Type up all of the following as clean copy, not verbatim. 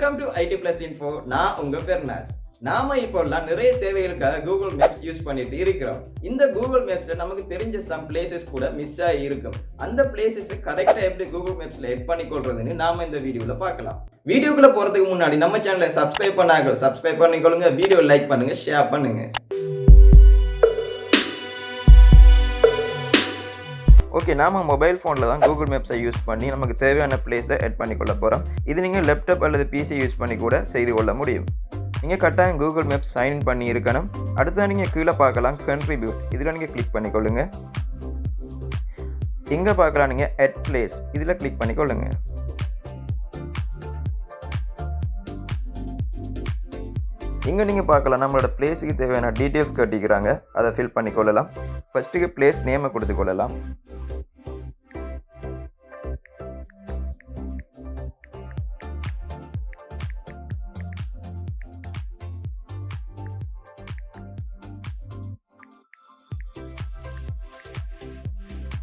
Welcome to IT plus info. நான் உங்க பெர்னாஸ். நாம இப்போல்லாம் நிறைய தேவைகளுக்காக கூகுள் மேப்ஸ் யூஸ் பண்ணிட்டு இருக்கிறோம். இந்த கூகுள் மேப்ஸ்ல நமக்கு தெரிஞ்ச சம் பிளேசஸ் கூட மிஸ் ஆகி இருக்கும். அந்த பிளேசஸ் கரெக்டா எப்படி கூகுள் மேப்ஸ்ல எட் பண்ணிக்கொள்றதுன்னு நாம இந்த வீடியோல பார்க்கலாம். வீடியோக்குள்ள போறதுக்கு முன்னாடி நம்ம சேனலை சப்ஸ்கிரைப் பண்ணாங்க சப்ஸ்கிரைப் பண்ணிக்கொள்ளுங்க, வீடியோ லைக் பண்ணுங்க, ஷேர் பண்ணுங்க. ஓகே, நாம மொபைல் ஃபோனில் தான் கூகுள் மேப்ஸை யூஸ் பண்ணி நமக்கு தேவையான பிளேஸை எட் பண்ணிக்கொள்ள போகிறோம். இது நீங்கள் லேப்டாப் அல்லது பிசி யூஸ் பண்ணி கூட செய்து கொள்ள முடியும். நீங்கள் கட்டாயம் கூகுள் மேப்ஸ் சைன் இன் பண்ணி இருக்கணும். அடுத்தது நீங்கள் கீழே பார்க்கலாம் கண்ட்ரிபியூட், இதில் நீங்கள் கிளிக் பண்ணிக்கொள்ளுங்க. இங்கே பார்க்கலாம் நீங்கள் எட் பிளேஸ், இதில் கிளிக் பண்ணிக்கொள்ளுங்க. இங்கே நீங்கள் பார்க்கலாம் நம்மளோட பிளேஸுக்கு தேவையான டீட்டெயில்ஸ் கட்டிக்கிறாங்க, அதை ஃபில் பண்ணிக்கொள்ளலாம். ஃபஸ்ட்டுக்கு பிளேஸ் நேமை கொடுத்துக்கொள்ளலாம்.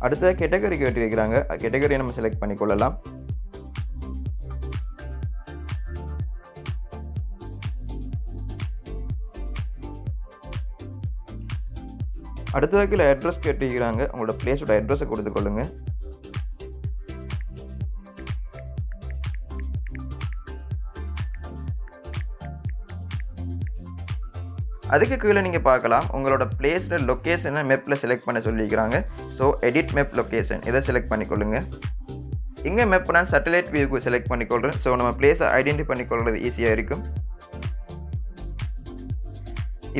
அடுத்ததாக கேட்டகரி கேட்டிருக்கிறாங்க, கேட்டகரியை நம்ம செலக்ட் பண்ணிக்கொள்ளலாம். அடுத்ததாக அட்ரஸ் கேட்டிருக்கிறாங்க, உங்களோட பிளேஸோட அட்ரஸை கொடுத்துக்கொள்ளுங்க. அதுக்கு கீழே நீங்கள் பார்க்கலாம் உங்களோட பிளேஸோட லொக்கேஷனை மேப்பில் செலக்ட் பண்ண சொல்லியிருக்கிறாங்க. ஸோ எடிட் மேப் லொக்கேஷன், இதை செலக்ட் பண்ணிக்கொள்ளுங்க. இங்கே மேப் நான் சேட்டலைட் வியூக்கு செலக்ட் பண்ணிக்கொள்கிறேன். ஸோ நம்ம பிளேஸை ஐடென்டிஃபை பண்ணிக்கொள்கிறது ஈஸியாக இருக்கும்.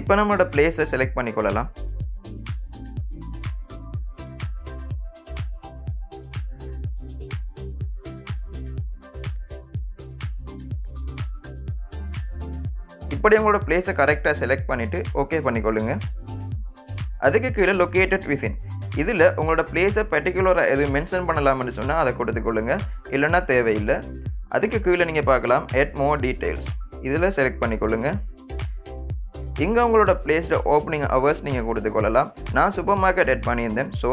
இப்போ நம்மளோட பிளேஸை செலக்ட் பண்ணிக்கொள்ளலாம். இப்படி உங்களோட பிளேஸை கரெக்டாக செலக்ட் பண்ணிவிட்டு ஓகே பண்ணிக்கொள்ளுங்க. அதுக்கு கீழே லொக்கேட்டட் வித்தின், இதில் உங்களோட பிளேஸை பர்டிகுலராக எதுவும் மென்ஷன் பண்ணலாம்னு சொன்னால் அதை கொடுத்துக்கொள்ளுங்க, இல்லைன்னா தேவையில்லை. அதுக்கு கீழே நீங்கள் பார்க்கலாம் எட் மோர் டீட்டெயில்ஸ், இதில் செலக்ட் பண்ணிக்கொள்ளுங்க. இங்கே உங்களோட பிளேஸோட ஓப்பனிங் ஹவர்ஸ் நீங்கள் கொடுத்துக்கொள்ளலாம். நான் சூப்பர் மார்க்கெட் எட் பண்ணியிருந்தேன். ஸோ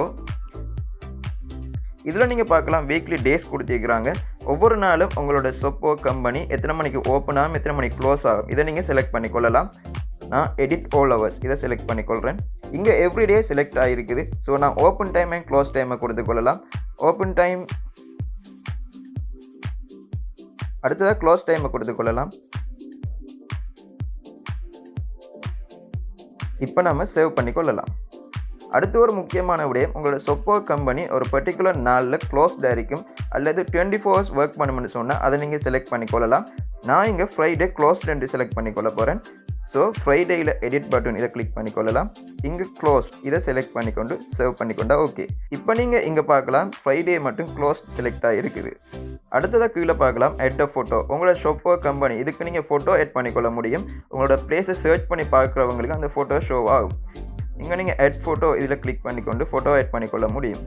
இதில் நீங்கள் பார்க்கலாம் வீக்லி டேஸ் கொடுத்துருக்கிறாங்க. ஒவ்வொரு நாளும் உங்களோட சொப்போ கம்பெனி எத்தனை மணிக்கு ஓப்பன் ஆகும், எத்தனை மணிக்கு க்ளோஸ் ஆகும், இதை நீங்கள் செலக்ட் பண்ணிக்கொள்ளலாம். நான் எடிட் ஆல் ஹவர்ஸ், இதை செலக்ட் பண்ணிக்கொள்கிறேன். இங்கே எவ்ரிடே செலக்ட் ஆகிருக்குது. ஸோ நான் ஓப்பன் டைம் அண்ட் க்ளோஸ் டைமை கொடுத்துக்கொள்ளலாம். ஓப்பன் டைம், அடுத்ததாக க்ளோஸ் டைமை கொடுத்துக்கொள்ளலாம். இப்போ நம்ம சேவ் பண்ணிக்கொள்ளலாம். அடுத்து ஒரு முக்கியமான விடயம், உங்களோட சொப்போ கம்பெனி ஒரு பர்டிகுலர் நாளில் க்ளோஸ்டாக இருக்கும் அல்லது 24 hours ஒர்க் பண்ணணும்னு சொன்னால் அதை நீங்கள் செலக்ட் பண்ணிக்கொள்ளலாம். நான் இங்கே ஃப்ரைடே க்ளோஸ்டு செலக்ட் பண்ணிக்கொள்ள போகிறேன். ஸோ ஃப்ரைடேயில் எடிட் பட்டன், இதை கிளிக் பண்ணிக்கொள்ளலாம். இங்கே க்ளோஸ், இதை செலக்ட் பண்ணிக்கொண்டு சேவ் பண்ணிக்கொண்டா ஓகே. இப்போ நீங்கள் இங்கே பார்க்கலாம் ஃப்ரைடே மட்டும் க்ளோஸ் செலக்ட் ஆகிருக்குது. அடுத்ததாக கீழே பார்க்கலாம் எட் அ ஃபோட்டோ, உங்களோட ஷோப்போ கம்பெனி இதுக்கு நீங்கள் ஃபோட்டோ எட் பண்ணிக்கொள்ள முடியும். உங்களோட பிளேஸை சர்ச் பண்ணி பார்க்குறவங்களுக்கு அந்த ஃபோட்டோ ஷோ ஆகும். இங்கே நீங்கள் எட் ஃபோட்டோ, இதில் கிளிக் பண்ணிக்கொண்டு ஃபோட்டோ எட் பண்ணிக்கொள்ள முடியும்.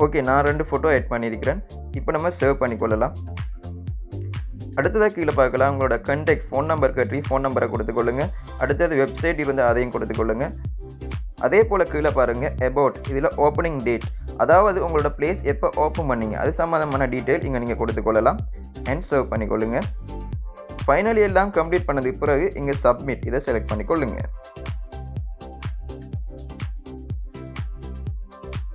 ஓகே, நான் 2 ஃபோட்டோ எட் பண்ணியிருக்கிறேன். இப்போ நம்ம சேவ் பண்ணிக்கொள்ளலாம். அடுத்ததாக கீழே பார்க்கலாம் உங்களோட கண்டெக்ட் ஃபோன் நம்பர் கட்டி ஃபோன் நம்பரை கொடுத்துக்கொள்ளுங்க. அடுத்தது வெப்சைட் இருந்தால் அதையும் கொடுத்துக்கொள்ளுங்க. அதே போல் கீழே பாருங்கள் அபவுட், இதில் ஓப்பனிங் டேட், அதாவது உங்களோட பிளேஸ் எப்போ ஓப்பன் பண்ணீங்க அது சம்மந்தமான டீட்டெயில் இங்கே நீங்கள் கொடுத்துக்கொள்ளலாம். அண்ட் சேவ் பண்ணிக்கொள்ளுங்க. ஃபைனலி எல்லாம் கம்ப்ளீட் பண்ணதுக்கு பிறகு இங்கே சப்மிட், இதை செலக்ட் பண்ணிக்கொள்ளுங்க.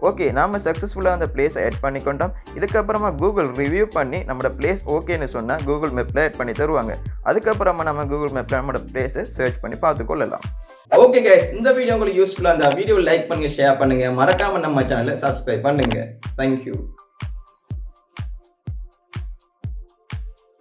ஓகே, நாம் சக்ஸஸ்ஃபுல்லாக அந்த பிளேஸை எட் பண்ணிக்கொண்டோம். இதுக்கப்புறமா கூகுள் ரிவ்யூ பண்ணி நம்மளோட பிளேஸ் ஓகேன்னு சொன்னால் கூகுள் மேப்பில் எட் பண்ணி தருவாங்க. அதுக்கப்புறமா நம்ம கூகுள் மேப்பில் நம்மளோட பிளேஸை சர்ச் பண்ணி பார்த்துக்கொள்ளலாம். ஓகே கைஸ், இந்த வீடியோ உங்களுக்கு யூஸ்ஃபுல்லாக இருந்தால் வீடியோ லைக் பண்ணுங்கள், ஷேர் பண்ணுங்கள், மறக்காமல் நம்ம சேனலை சப்ஸ்கிரைப் பண்ணுங்கள். தேங்க்யூ.